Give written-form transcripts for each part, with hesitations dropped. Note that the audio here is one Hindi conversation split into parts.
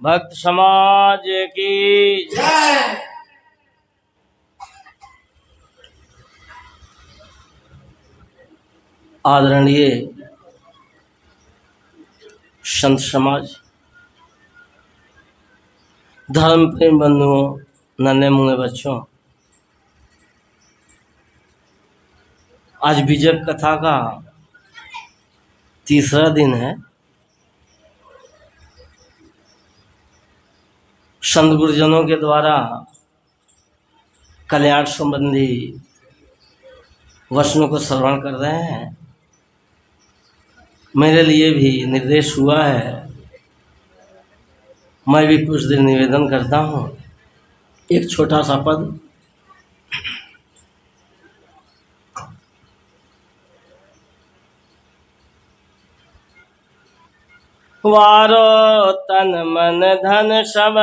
भक्त समाज की जय। आदरणीय संत समाज, धर्म प्रेम बंधुओं, नन्हे मुंहे बच्चों, आज विजय कथा का तीसरा दिन है। संत गुरुजनों के द्वारा कल्याण संबंधी वचनों को श्रवण कर रहे हैं। मेरे लिए भी निर्देश हुआ है, मैं भी कुछ देर निवेदन करता हूँ। एक छोटा सा पद। वारो तन मन धन सब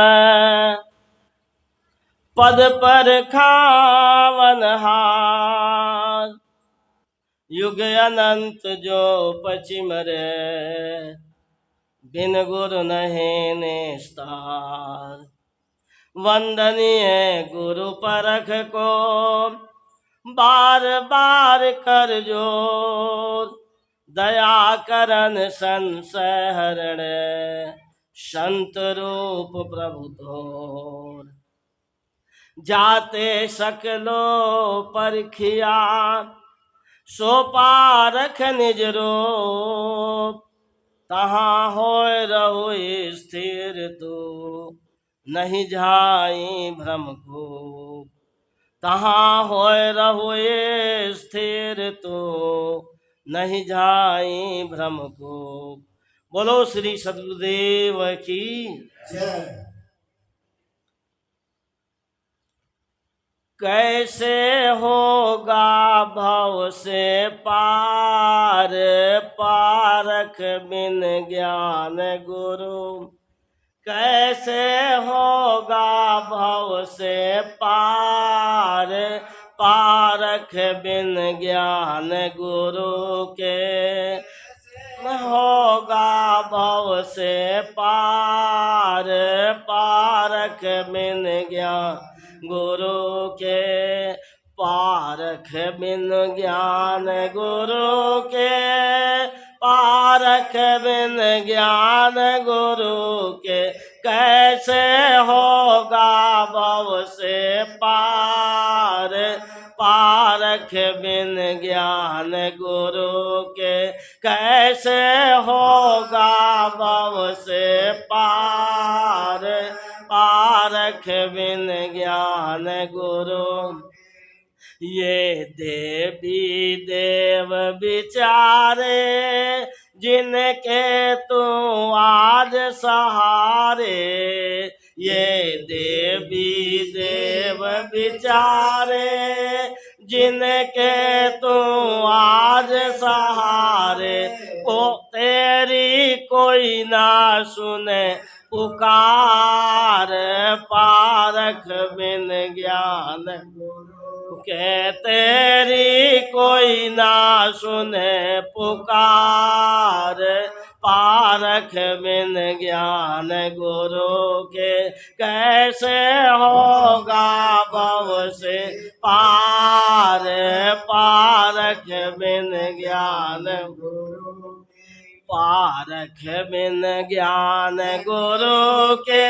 पद पर खावन हार, युग अनंत जो पचिम रे, बिन गुरु नहीं निस्तार। वंदनीय गुरु परख को बार बार कर जोर, दया करन संशय हरण, संत रूप प्रभु तोर। जाते सकलो परखिया, सो पारख निज रूप, तहाँ होय रहो स्थिर तू, नहीं जाई भ्रम को। तहाँ होय रहो स्थिर तू, नहीं जाई भ्रम को। बोलो श्री सद्गुरुदेव की जय। कैसे होगा भव से पार, पारख बिन ज्ञान गुरु। कैसे होगा भव से पार, पारख बिन ज्ञान गुरु के। होगा भव से पार, पारख बिन ज्ञान गुरु के। पारख बिन ज्ञान गुरु के, पारख बिन ज्ञान गुरु के। कैसे होगा भव से पार, पारख बिन ज्ञान गुरु के। कैसे होगा भव से पार, पारख बिन ज्ञान गुरु। ये देवी देव विचारे, जिनके तू आज सहारे। ये देवी देव विचारे, जिनके तू आज सहारे। को तेरी कोई ना सुने पुकार, पारख बिन ज्ञान गुरु के। तेरी कोई ना सुने पुकार, पारख बिन ज्ञान गुरु के। कैसे होगा भव से पार, पारख बिन ज्ञान गुरु। पारख बिन ज्ञान गुरु के,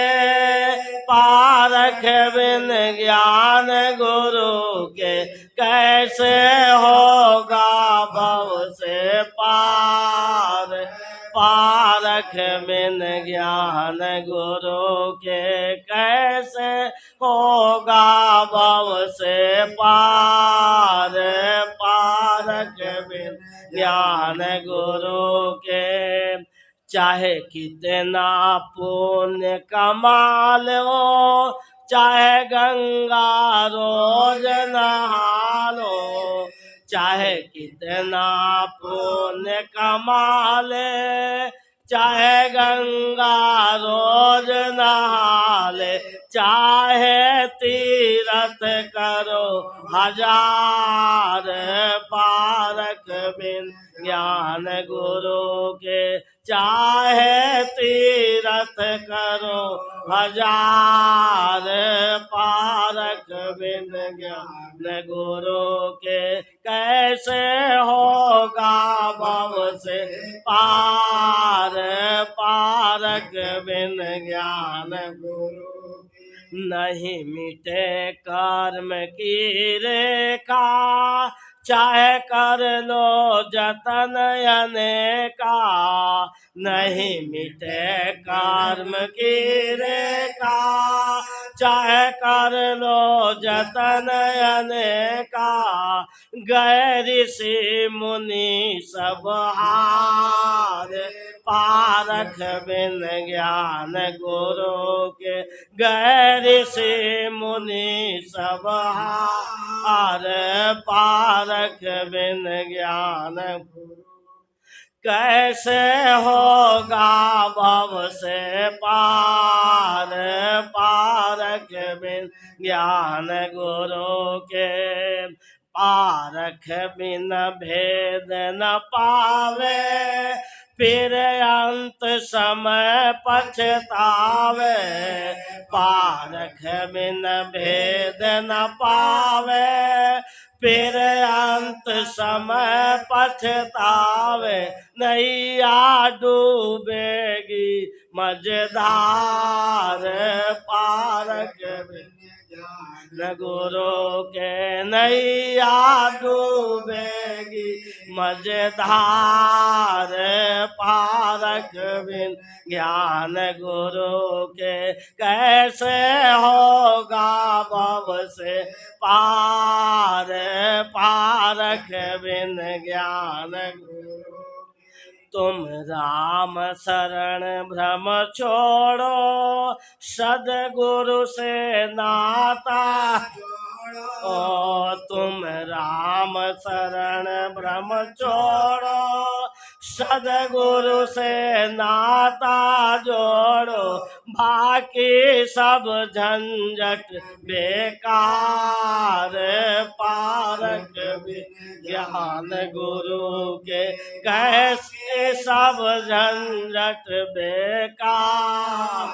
पारख बिन ज्ञान गुरु के। कैसे होगा भव से पार, पारख बिन ज्ञान गुरु के। कैसे होगा भव से पार, पारख बिन ज्ञान गुरु के। चाहे कितना पुण्य कमा लो, चाहे गंगा रोज नहा लो। चाहे कितना पुण्य कमा ले, चाहे गंगा रोज नहा ले। चाहे तीरथ करो हजार, पारख बिन ज्ञान गुरु के। चाहे तीरथ करो हजार पारक बिन ज्ञान गुरु के कैसे होगा भव से पार पारक बिन ज्ञान गुरु नहीं मिटे कर्म की रेखा चाहे कर लो जतन अनेका नहीं मिटे कर्म की रेखा चाहे कर लो जतन अनेका गए ऋषि मुनि सब हार पारख बिन ज्ञान गुरु के गए ऋषि मुनि सब हार पारख बिन ज्ञान कैसे होगा भव से पार पारख बिन ज्ञान गुरु के पारख बिन भेद न पावे फिर अंत समय पछतावे पारख बिन भेद न पावे फिर अंत समय पछतावे नैया डूबेगी मझधार पारक न गुरु के नैया डूबेगी मझधार पारक बिन ज्ञान गुरु के कैसे होगा भव से पार पारख बिन ज्ञान गुरु तुम राम शरण भ्रम छोड़ो सद्गुरु से नाता ओ तुम राम शरण भ्रम छोड़ो सद्गुरु से नाता जोड़ो बाकी सब झंझट बेकार पारक ज्ञान गुरु के कैसे सब झंझट बेकार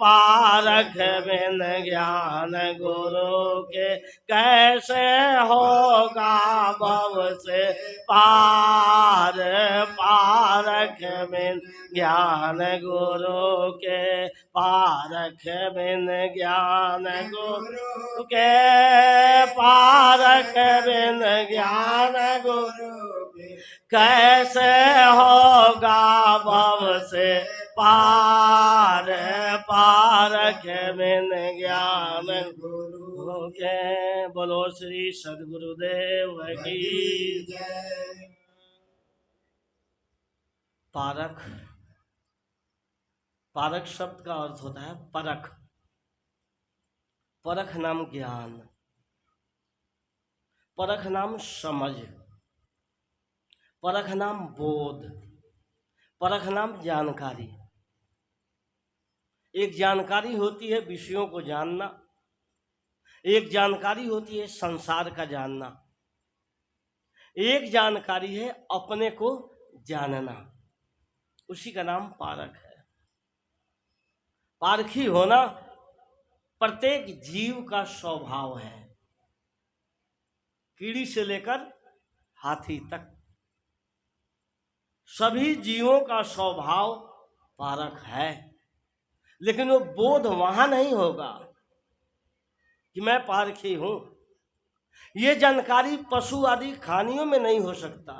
पारक बिन ज्ञान गुरु के कैसे होगा भव से पार पारख बिन ज्ञान गुरु के पारख बिन ज्ञान गुरु के पारख बिन ज्ञान गुरु कैसे होगा भव से पार पारख बिन ज्ञान गुरु के बोलो श्री सद्गुरुदेव की जय। पारख पारख शब्द का अर्थ होता है परख परख नाम ज्ञान परख नाम समझ परख नाम बोध परख नाम जानकारी। एक जानकारी होती है विषयों को जानना एक जानकारी होती है संसार का जानना एक जानकारी है अपने को जानना उसी का नाम पारख है। पारखी होना प्रत्येक जीव का स्वभाव है कीड़ी से लेकर हाथी तक सभी जीवों का स्वभाव पारख है लेकिन वो बोध वहां नहीं होगा कि मैं पारखी हूं। ये जानकारी पशु आदि खानियों में नहीं हो सकता।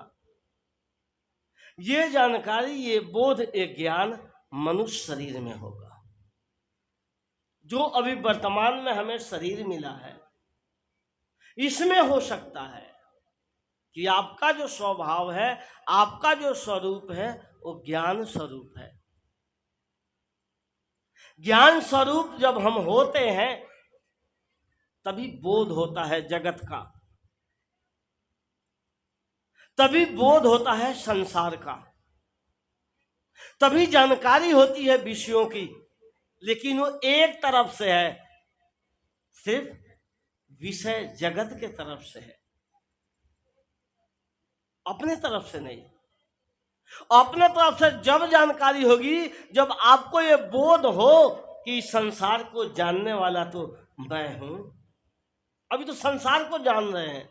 ये जानकारी ये बोध एक ज्ञान मनुष्य शरीर में होगा जो अभी वर्तमान में हमें शरीर मिला है इसमें हो सकता है कि आपका जो स्वभाव है आपका जो स्वरूप है वो ज्ञान स्वरूप है। ज्ञान स्वरूप जब हम होते हैं तभी बोध होता है जगत का तभी बोध होता है संसार का तभी जानकारी होती है विषयों की लेकिन वो एक तरफ से है सिर्फ विषय जगत के तरफ से है अपने तरफ से नहीं। अपने तरफ से जब जानकारी होगी जब आपको ये बोध हो कि इस संसार को जानने वाला तो मैं हूं। अभी तो संसार को जान रहे हैं,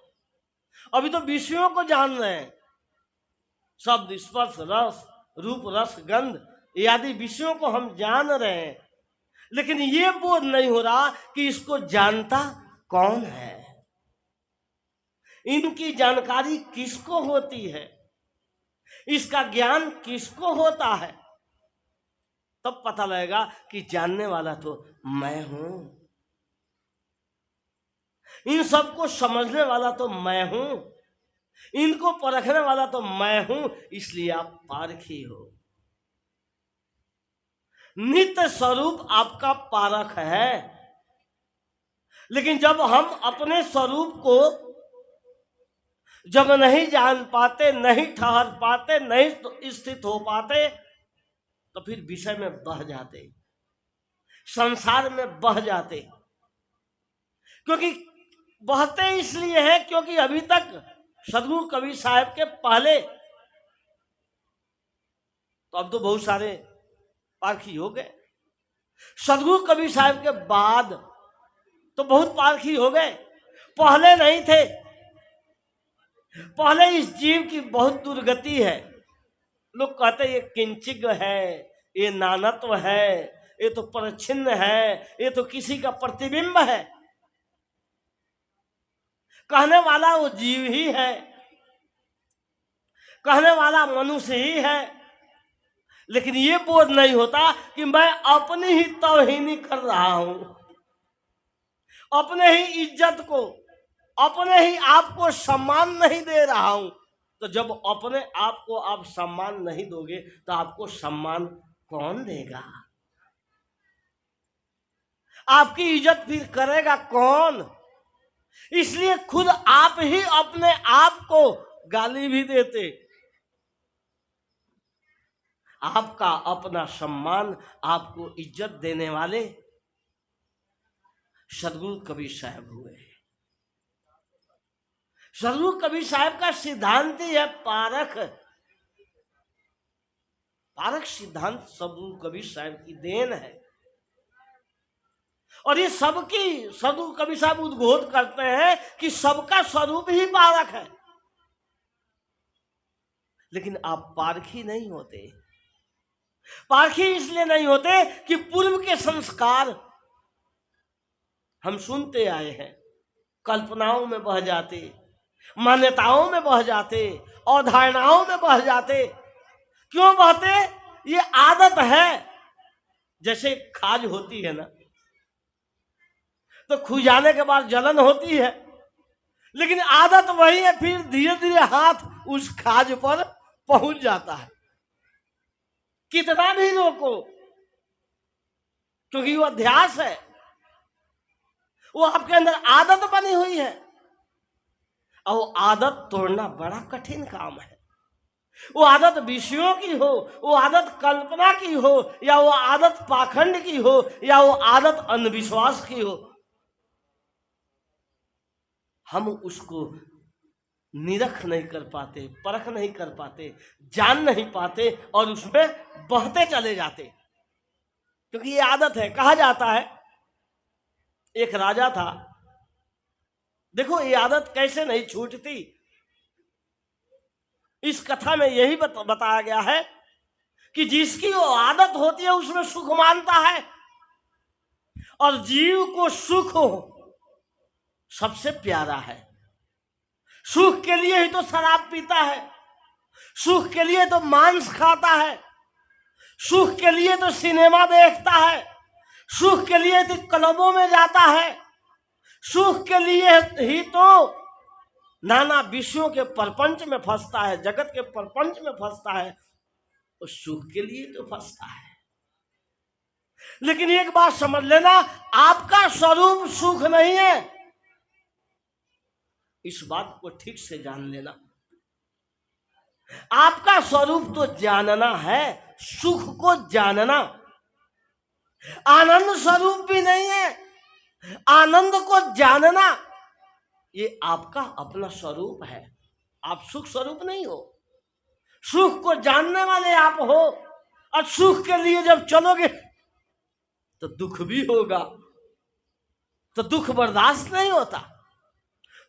अभी तो विषयों को जान रहे हैं, शब्द स्पर्श रस रूप रस गंध आदि विषयों को हम जान रहे हैं, लेकिन ये बोध नहीं हो रहा कि इसको जानता कौन है, इनकी जानकारी किसको होती है, इसका ज्ञान किसको होता है। तब पता लगेगा कि जानने वाला तो मैं हूं, इन सबको समझने वाला तो मैं हूं, इनको परखने वाला तो मैं हूं। इसलिए आप पारखी हो। नित्य स्वरूप आपका पारख है, लेकिन जब हम अपने स्वरूप को जब नहीं जान पाते, नहीं ठहर पाते, नहीं स्थित हो पाते, तो फिर विषय में बह जाते, संसार में बह जाते। क्योंकि बहते इसलिए हैं क्योंकि अभी तक सदगुरु कबीर साहब के पहले, तो अब तो बहुत सारे पारखी हो गए, सदगुरु कबीर साहब के बाद तो बहुत पारखी हो गए, पहले नहीं थे। पहले इस जीव की बहुत दुर्गति है। लोग कहते ये किंचिग है, ये नानत्व है, ये तो परच्छिन्न है, ये तो किसी का प्रतिबिंब है। कहने वाला वो जीव ही है, कहने वाला मनुष्य ही है, लेकिन ये बोध नहीं होता कि मैं अपनी ही तौहीनी कर रहा हूं, अपने ही इज्जत को, अपने ही आप को सम्मान नहीं दे रहा हूं। तो जब अपने आप को आप सम्मान नहीं दोगे तो आपको सम्मान कौन देगा? आपकी इज्जत फिर करेगा कौन? इसलिए खुद आप ही अपने आप को गाली भी देते। आपका अपना सम्मान, आपको इज्जत देने वाले सदगुरु कबीर साहब हुए। सदगुरु कबीर साहब का सिद्धांत ही है पारख। पारख सिद्धांत सदगुरु कबीर साहब की देन है, और ये सबकी सदगुरु कबीर साहब उद्घोष करते हैं कि सबका स्वरूप ही पारख है। लेकिन आप पारखी नहीं होते। पारखी इसलिए नहीं होते कि पूर्व के संस्कार हम सुनते आए हैं, कल्पनाओं में बह जाते, मान्यताओं में बह जाते, अवधारणाओं में बह जाते। क्यों बहते? ये आदत है। जैसे खाज होती है ना, तो खुजाने के बाद जलन होती है, लेकिन आदत वही है, फिर धीरे धीरे हाथ उस खाज पर पहुंच जाता है, कितना भी रोको, क्योंकि वो अध्यास है, वो आपके अंदर आदत बनी हुई है, और वो आदत तोड़ना बड़ा कठिन काम है। वो आदत विषयों की हो, वो आदत कल्पना की हो, या वो आदत पाखंड की हो, या वो आदत अंधविश्वास की हो, हम उसको निरख नहीं कर पाते, परख नहीं कर पाते, जान नहीं पाते, और उसमें बहते चले जाते, क्योंकि ये आदत है। कहा जाता है एक राजा था, देखो ये आदत कैसे नहीं छूटती। इस कथा में यही बताया गया है कि जिसकी वो आदत होती है उसमें सुख मानता है, और जीव को सुख सबसे प्यारा है। सुख के लिए ही तो शराब पीता है, सुख के लिए तो मांस खाता है, सुख के लिए तो सिनेमा देखता है, सुख के लिए तो क्लबों में जाता है, सुख के लिए ही तो नाना विषयों के परपंच में फंसता है, जगत के परपंच में फंसता है, और सुख के लिए तो फंसता है। लेकिन एक बात समझ लेना, आपका स्वरूप सुख नहीं है, इस बात को ठीक से जान लेना। आपका स्वरूप तो जानना है, सुख को जानना। आनंद स्वरूप भी नहीं है, आनंद को जानना ये आपका अपना स्वरूप है। आप सुख स्वरूप नहीं हो, सुख को जानने वाले आप हो। और सुख के लिए जब चलोगे तो दुख भी होगा, तो दुख बर्दाश्त नहीं होता,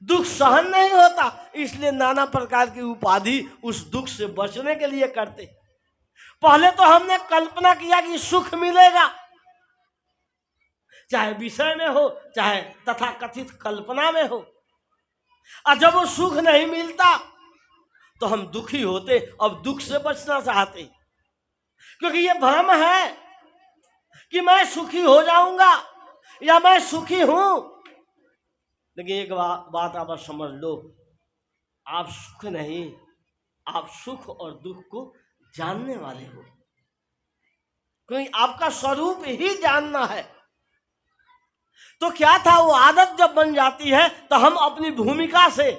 दुख सहन नहीं होता, इसलिए नाना प्रकार की उपाधि उस दुख से बचने के लिए करते। पहले तो हमने कल्पना किया कि सुख मिलेगा, चाहे विषय में हो चाहे तथा कथित कल्पना में हो, और जब वो सुख नहीं मिलता तो हम दुखी होते, अब दुख से बचना चाहते, क्योंकि ये भ्रम है कि मैं सुखी हो जाऊंगा या मैं सुखी हूं। लेकिन एक बात आप समझ लो, आप सुख नहीं, आप सुख और दुख को जानने वाले हो, क्योंकि आपका स्वरूप ही जानना है। तो क्या था, वो आदत जब बन जाती है तो हम अपनी भूमिका से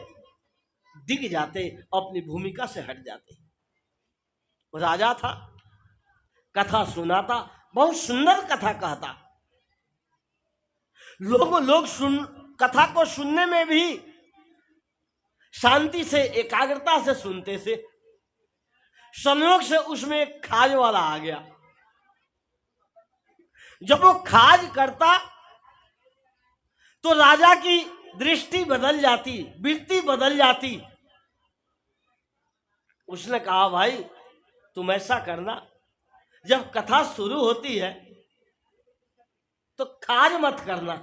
दिख जाते, अपनी भूमिका से हट जाते। राजा था, कथा सुनाता, बहुत सुंदर कथा कहता, लोग कथा को सुनने में भी शांति से एकाग्रता से सुनते थे। संयोग से उसमें एक खाज वाला आ गया। जब वो खाज करता तो राजा की दृष्टि बदल जाती, वृत्ति बदल जाती। उसने कहा, भाई तुम ऐसा करना, जब कथा शुरू होती है तो खाज मत करना।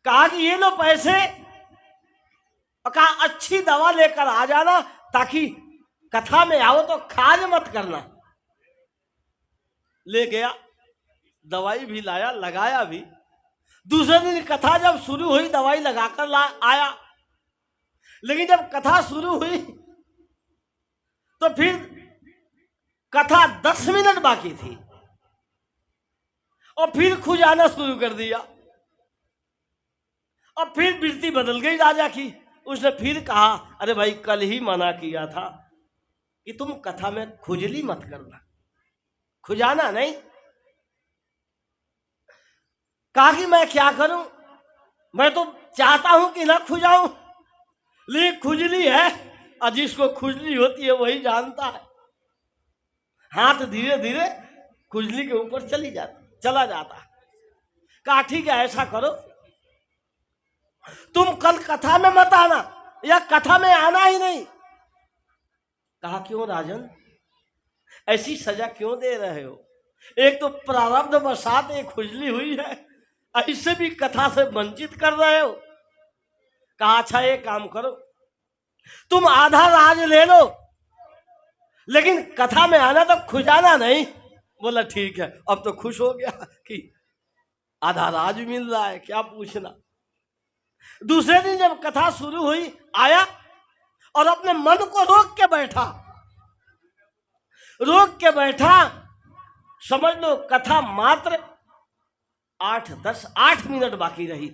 कहा कि ये लो पैसे, और कहा अच्छी दवा लेकर आ जाना, ताकि कथा में आओ तो खाज मत करना। ले गया, दवाई भी लाया, लगाया भी। दूसरे दिन कथा जब शुरू हुई, दवाई लगाकर आया, लेकिन जब कथा शुरू हुई तो फिर कथा 10 मिनट बाकी थी और फिर खुजाना शुरू कर दिया, और फिर वृत्ति बदल गई राजा की। उसने फिर कहा, अरे भाई कल ही मना किया था कि तुम कथा में खुजली मत करना, खुजाना नहीं। कहा कि मैं क्या करूं, मैं तो चाहता हूं कि ना खुजाऊं, लेकिन खुजली है, और जिसको खुजली होती है वही जानता है। हाथ धीरे धीरे खुजली के ऊपर चला जाता। कहा ठीक है, ऐसा करो, तुम कल कथा में मत आना, या कथा में आना ही नहीं। कहा क्यों राजन, ऐसी सजा क्यों दे रहे हो? एक तो प्रारब्ध वशात एक खुजली हुई है, इससे भी कथा से वंचित कर रहे हो। कहा अच्छा एक काम करो, तुम आधा राज ले लो, लेकिन कथा में आना तो खुजाना नहीं। बोला ठीक है। अब तो खुश हो गया कि आधा राज मिल रहा है, क्या पूछना। दूसरे दिन जब कथा शुरू हुई, आया और अपने मन को रोक के बैठा। समझ लो कथा मात्र 8 मिनट बाकी रही।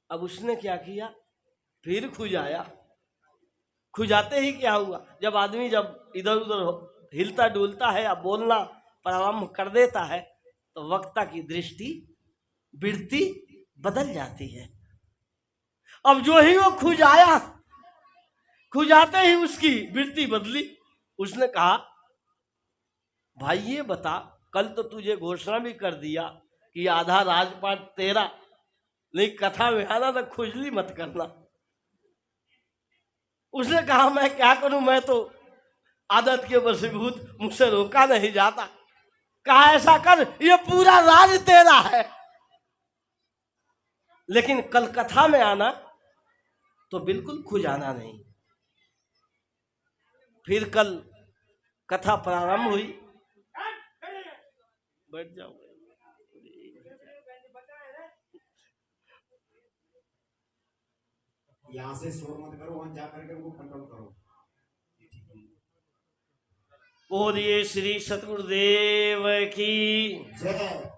अब उसने क्या किया, फिर खुजाया। खुजाते ही क्या हुआ, जब आदमी जब इधर उधर हिलता डुलता है या बोलना प्रारंभ कर देता है तो वक्ता की दृष्टि वृत्ति बदल जाती है। अब जो ही वो खुजाया, खुजाते ही उसकी वृत्ति बदली। उसने कहा भाई ये बता, कल तो तुझे घोषणा भी कर दिया कि आधा राजपाट तेरा, लेकिन कथा में आना तो खुजली मत करना। उसने कहा मैं क्या करूं, मैं तो आदत के वशीभूत, मुझसे रोका नहीं जाता। कहा ऐसा कर, ये पूरा राज तेरा है, लेकिन कल कथा में आना तो बिल्कुल खुजाना नहीं। फिर कल कथा प्रारंभ हुई। बैठ जाओ। यहाँ से शोर मत करो, वहां जा करके वो कंट्रोल करो। बोलिए श्री सतगुरुदेव की जय।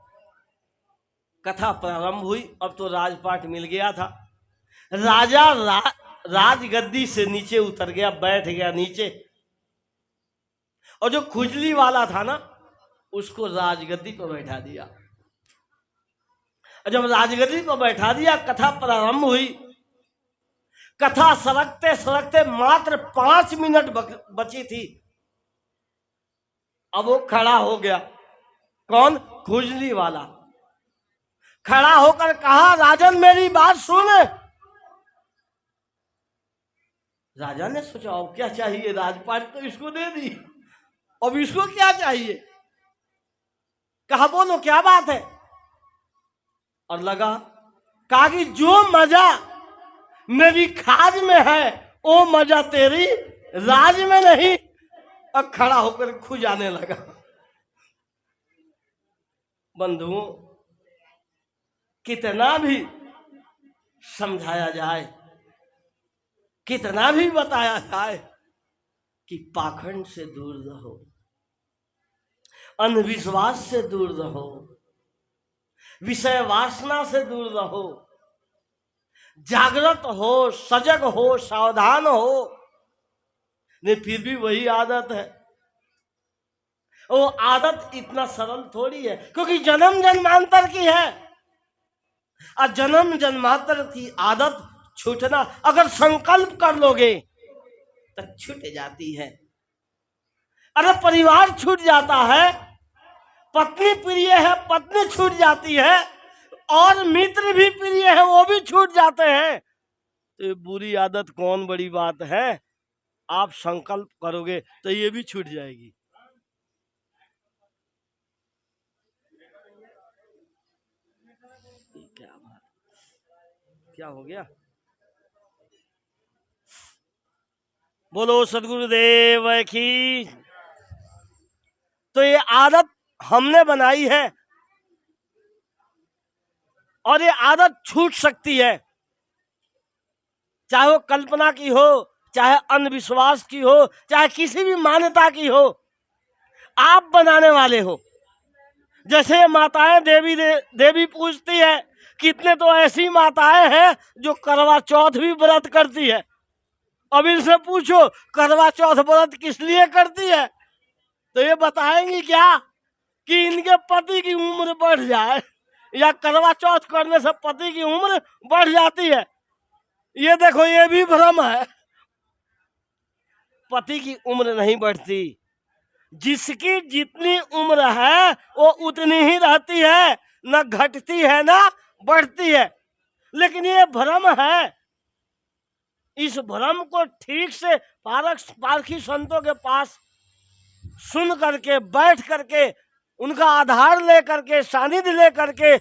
कथा प्रारंभ हुई। अब तो राजपाट मिल गया था। राजा राजगद्दी से नीचे उतर गया, बैठ गया नीचे, और जो खुजली वाला था ना उसको राजगद्दी पर बैठा दिया। जब राजगद्दी पर बैठा दिया, कथा प्रारंभ हुई। कथा सरकते सरकते मात्र 5 मिनट बची थी। अब वो खड़ा हो गया, कौन? खुजली वाला। खड़ा होकर कहा, राजन मेरी बात सुन। राजा ने सोचा अब क्या चाहिए, राजपाट तो इसको दे दी, अब इसको क्या चाहिए? कहा बोलो क्या बात है? और लगा, कहा कि जो मजा मेरी खाज में है वो मजा तेरी राज में नहीं। और खड़ा होकर खुजाने लगा। बंधुओं, कितना भी समझाया जाए, कितना भी बताया जाए कि पाखंड से दूर रहो, अंधविश्वास से दूर रहो, विषय वासना से दूर रहो, जागृत हो, सजग हो, सावधान हो, नहीं फिर भी वही आदत है। वो आदत इतना सरल थोड़ी है, क्योंकि जन्म जन्मांतर की है। और जन्म जन्मांतर की आदत छूटना अगर संकल्प कर लोगे तो छूट जाती है। अरे परिवार छूट जाता है, पत्नी प्रिय है पत्नी छूट जाती है, और मित्र भी प्रिय है वो भी छूट जाते हैं। तो ये बुरी आदत कौन बड़ी बात है? आप संकल्प करोगे तो ये भी छूट जाएगी। क्या बात, क्या हो गया? बोलो सदगुरुदेव की। तो ये आदत हमने बनाई है और ये आदत छूट सकती है, चाहे वो कल्पना की हो, चाहे अंधविश्वास की हो, चाहे किसी भी मान्यता की हो, आप बनाने वाले हो। जैसे माताएं देवी पूजती है, कितने तो ऐसी माताएं हैं जो करवा चौथ भी व्रत करती है। अब इनसे पूछो करवा चौथ व्रत किस लिए करती है, तो ये बताएंगी क्या कि इनके पति की उम्र बढ़ जाए, या करवा चौथ करने से पति की उम्र बढ़ जाती है। ये देखो ये भी भ्रम है, पति की उम्र नहीं बढ़ती, जिसकी जितनी उम्र है वो उतनी ही रहती है, न घटती है ना बढ़ती है। लेकिन ये भ्रम है। इस भ्रम को ठीक से पारखी संतों के पास सुन करके, बैठ करके, उनका आधार ले करके, सानिध्य ले करके,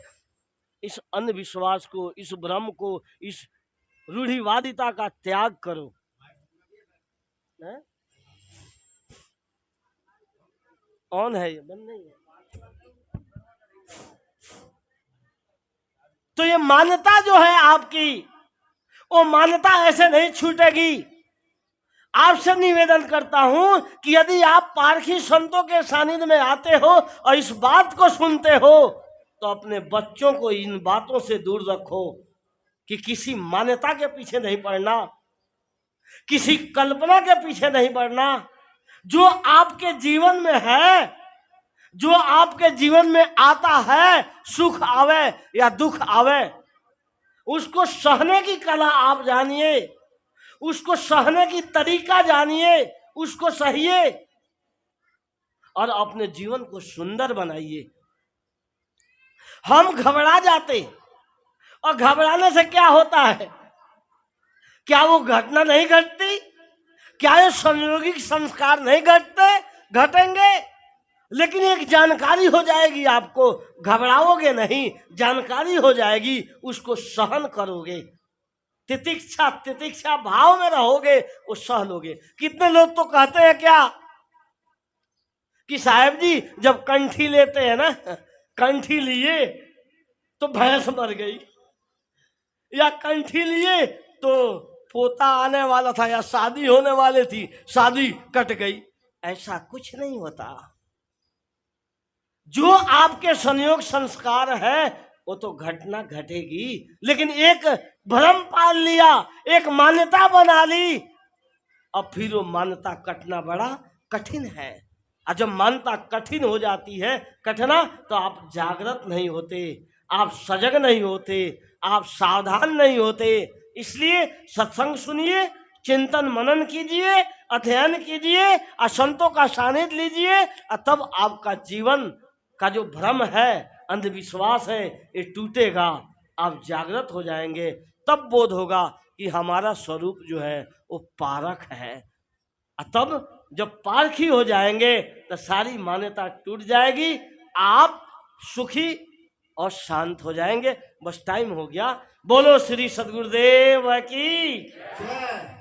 इस अंधविश्वास को, इस भ्रम को, इस रूढ़िवादिता का त्याग करो। ऑन है ये, बंद नहीं है। तो ये मान्यता जो है आपकी, वो मान्यता ऐसे नहीं छूटेगी। आपसे निवेदन करता हूं कि यदि आप पारखी संतों के सानिध्य में आते हो और इस बात को सुनते हो तो अपने बच्चों को इन बातों से दूर रखो कि किसी मान्यता के पीछे नहीं पड़ना, किसी कल्पना के पीछे नहीं पड़ना। जो आपके जीवन में है, जो आपके जीवन में आता है, सुख आवे या दुख आवे, उसको सहने की कला आप जानिए, उसको सहने की तरीका जानिए, उसको सहिए और अपने जीवन को सुंदर बनाइए। हम घबरा जाते, और घबराने से क्या होता है? क्या वो घटना नहीं घटती? क्या ये संयोगिक संस्कार नहीं घटेंगे? लेकिन एक जानकारी हो जाएगी आपको, घबराओगे नहीं, जानकारी हो जाएगी, उसको सहन करोगे, तितिक्षा भाव में रहोगे, वो सह लोगे। कितने लोग तो कहते हैं क्या कि साहब जी जब कंठी लेते हैं ना, कंठी लिए तो भैंस मर गई, या कंठी लिए तो पोता आने वाला था, या शादी होने वाली थी, शादी कट गई। ऐसा कुछ नहीं होता। जो आपके संयोग संस्कार है वो तो घटना घटेगी, लेकिन एक भ्रम पाल लिया, एक मान्यता बना ली, अब फिर वो मान्यता कटना बड़ा कठिन है। और जब मान्यता कठिन हो जाती है, कटना, तो आप जागृत नहीं होते, आप सजग नहीं होते, आप सावधान नहीं होते। इसलिए सत्संग सुनिए, चिंतन मनन कीजिए, अध्ययन कीजिए और संतों का सानिध्य लीजिए और तब आपका जीवन का जो भ्रम है, अंधविश्वास है, ये टूटेगा। आप जागृत हो जाएंगे, तब बोध होगा कि हमारा स्वरूप जो है वो पारक है। और तब जब पारखी हो जाएंगे तो सारी मान्यता टूट जाएगी, आप सुखी और शांत हो जाएंगे। बस टाइम हो गया। बोलो श्री सद्गुरुदेव की। जय